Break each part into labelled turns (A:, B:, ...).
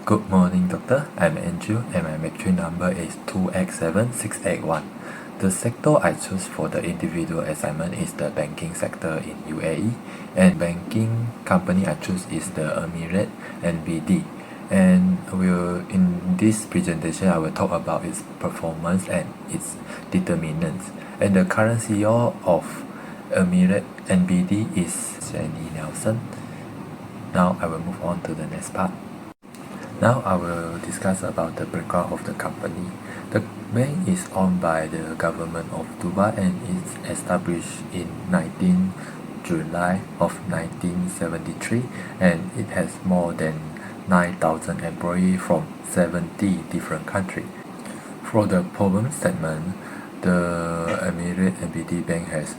A: Good morning, doctor. I'm Andrew and my matric number is 2X7681. The sector I choose for the individual assignment is the banking sector in UAE, and banking company I choose is the Emirates NBD. And in this presentation I will talk about its performance and its determinants. And the current CEO of Emirates NBD is Jenny Nelson. Now I will move on to the next part. Now I will discuss about the background of the company. The bank is owned by the government of Dubai and is established in 19 July of 1973, and it has more than 9,000 employees from 70 different countries. For the problem statement, the Emirates NBD Bank has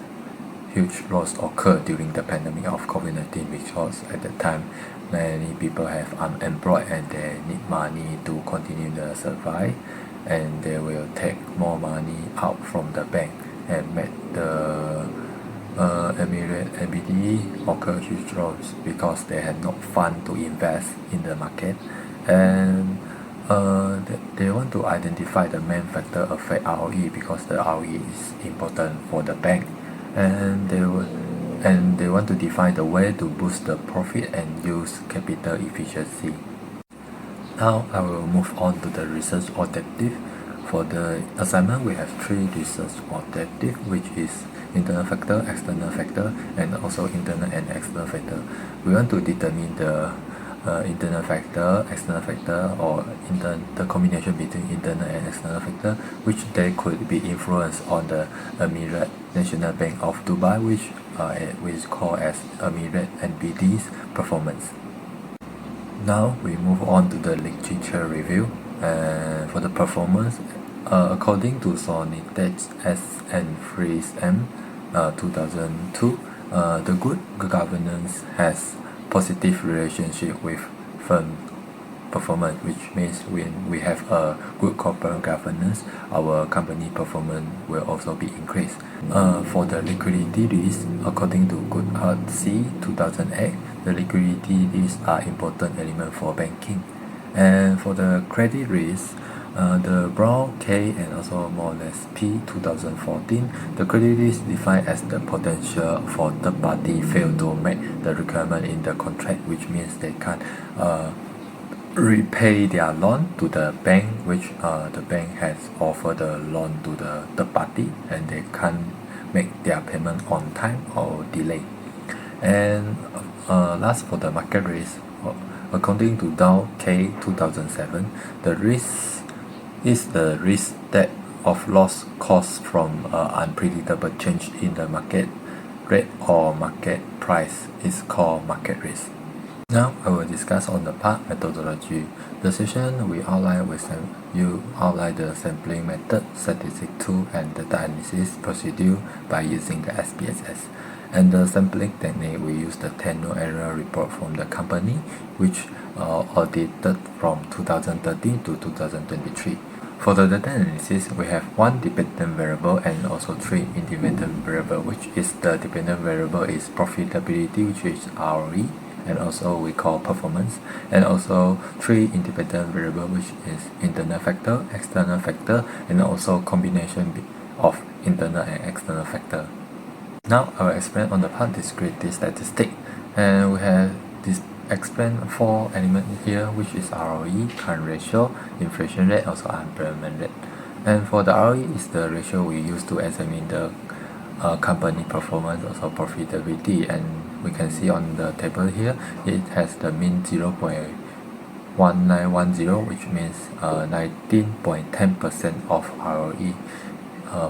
A: huge loss occurred during the pandemic of COVID-19 because at the time many people have unemployed and they need money to continue the survive, and they will take more money out from the bank and make the Emirates NBD occur huge loss because they had no fund to invest in the market, and they want to identify the main factor affect ROE because the ROE is important for the bank, and they want to define the way to boost the profit and use capital efficiency. Now I will move on to the research objective. For the assignment, we have 3 research objectives, which is internal factor, external factor, and also internal and external factor. We want to determine the internal factor, external factor, or the combination between internal and external factor, which they could be influenced on the Emirates National Bank of Dubai, which is called as Emirates NBD's performance. Now we move on to the literature review. For the performance, according to Sonitage S and Freeze M 2002, the good governance has positive relationship with firm performance, which means when we have a good corporate governance, our company performance will also be increased. For the liquidity risk, according to Goodhart C 2008, the liquidity risks are important element for banking. And for the credit risk, the Brown K and also more or less P 2014, the credit risk defined as the potential for the party fail to make the requirement in the contract, which means they can't repay their loan to the bank, which the bank has offered the loan to the third party, and they can't make their payment on time or delay. And last, for the market risk, according to Dow K 2007, the risk is the risk that of loss caused from unpredictable change in the market rate or market price is called market risk. Now I will discuss on the part methodology. The session we outline you outline the sampling method, statistic tool, and data analysis procedure by using the SPSS. And the sampling technique, we use the 10-no error report from the company, which audited from 2013 to 2023. For the data analysis, we have 1 dependent variable and also 3 independent variable, which is the dependent variable is profitability, which is ROE, and also we call performance, and also 3 independent variable, which is internal factor, external factor, and also combination of internal and external factor. Now I will explain on the part discrete statistic, and we have this explain 4 elements here, which is ROE, current ratio, inflation rate, also unemployment rate. And for the ROE is the ratio we use to examine the company performance, also profitability, and we can see on the table here it has the mean 0.1910, which means 19.10% of ROE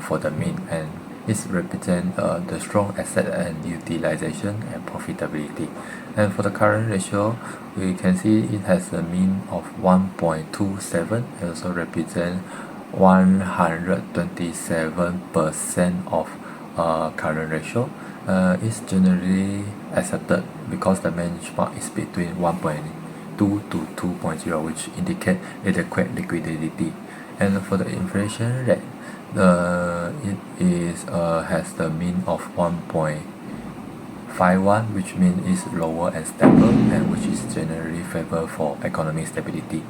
A: for the mean, and it represents the strong asset and utilization and profitability. And for the current ratio, we can see it has a mean of 1.27, it also represents 127% of current ratio. Is generally accepted because the benchmark is between 1.2 to 2.0, which indicate adequate liquidity. And for the inflation rate, it is has the mean of 1.5 5.1, which means is lower and stable, and which is generally favor for economic stability.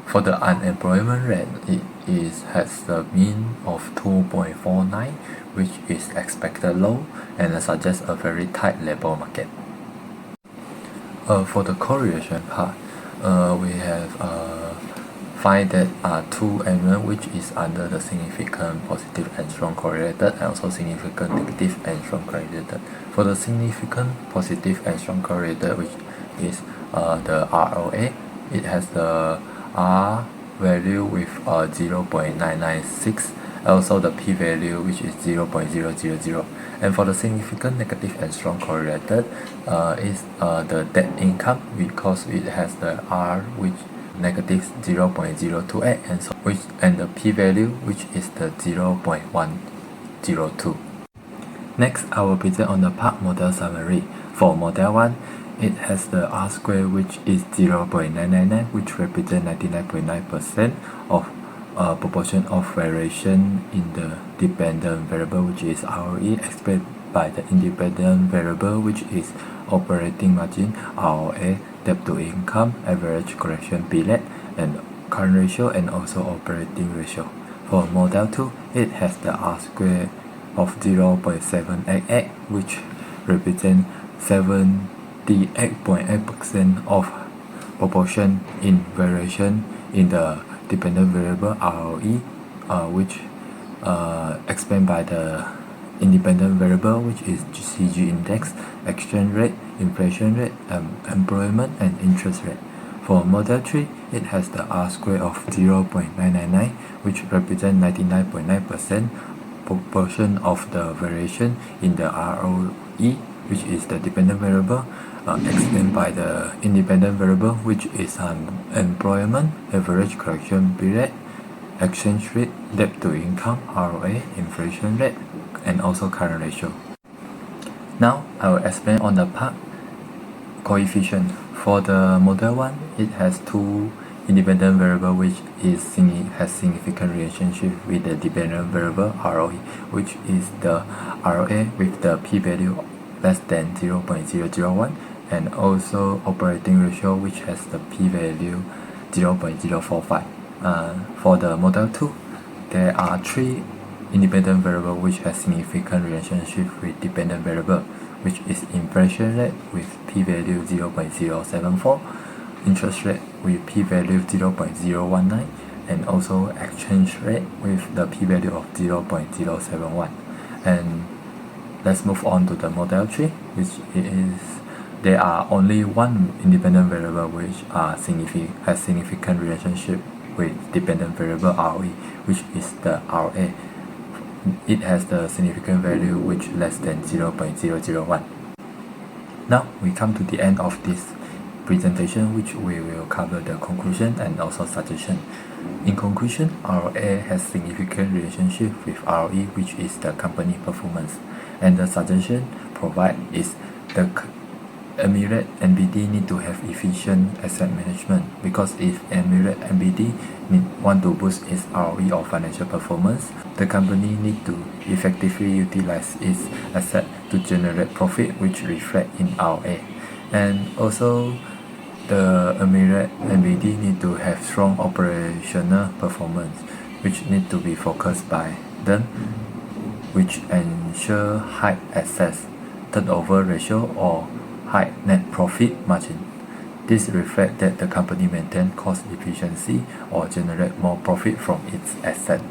A: For the unemployment rate, has the mean of 2.49, which is expected low and suggests a very tight labor market. For the correlation part, we have find that two elements which is under the significant positive and strong correlated, and also significant negative and strong correlated. For the significant positive and strong correlated, which is the ROA, it has the R value with 0.996, also the P value which is 0.000. And for the significant negative and strong correlated is the debt income, because it has the R which negative 0.028 and the P value which is the 0.102. Next, I will present on the part model summary. For model 1, it has the R square which is 0.999, which represents 99.9% of proportion of variation in the dependent variable, which is ROE, explained by the independent variable, which is operating margin, ROA, debt to income, average collection period, and current ratio, and also operating ratio. For model 2, it has the R square of 0.788, which represents 78.8% of proportion in variation in the dependent variable ROE, which explained by the independent variable, which is CG index, exchange rate, inflation rate, employment, and interest rate. For model 3, it has the R square of 0.999, which represents 99.9% proportion of the variation in the ROE, which is the dependent variable, explained by the independent variable, which is employment, average collection period, exchange rate, debt to income, ROA, inflation rate, and also current ratio. Now I will explain on the part coefficient. For the model 1, it has two independent variable which has significant relationship with the dependent variable ROE, which is the ROA with the P value less than 0.001, and also operating ratio, which has the P value 0.045. For the model 2, there are three independent variable which has significant relationship with dependent variable, which is inflation rate with P value 0.074, interest rate with P value 0.019, and also exchange rate with the P value of 0.071. And let's move on to the model 3, which is there are only one independent variable which has significant relationship with dependent variable ROE, which is the RA. It has the significant value which less than 0.001. Now we come to the end of this presentation, which we will cover the conclusion and also suggestion. In conclusion, ROA has significant relationship with ROE, which is the company performance, and the suggestion provide is the Emirates NBD need to have efficient asset management, because if Emirates NBD want to boost its ROE or financial performance, the company need to effectively utilize its asset to generate profit, which reflect in ROA. And also the Emirates NBD need to have strong operational performance, which need to be focused by them, which ensure high assets turnover ratio or high net profit margin. This reflects that the company maintain cost efficiency or generate more profit from its asset.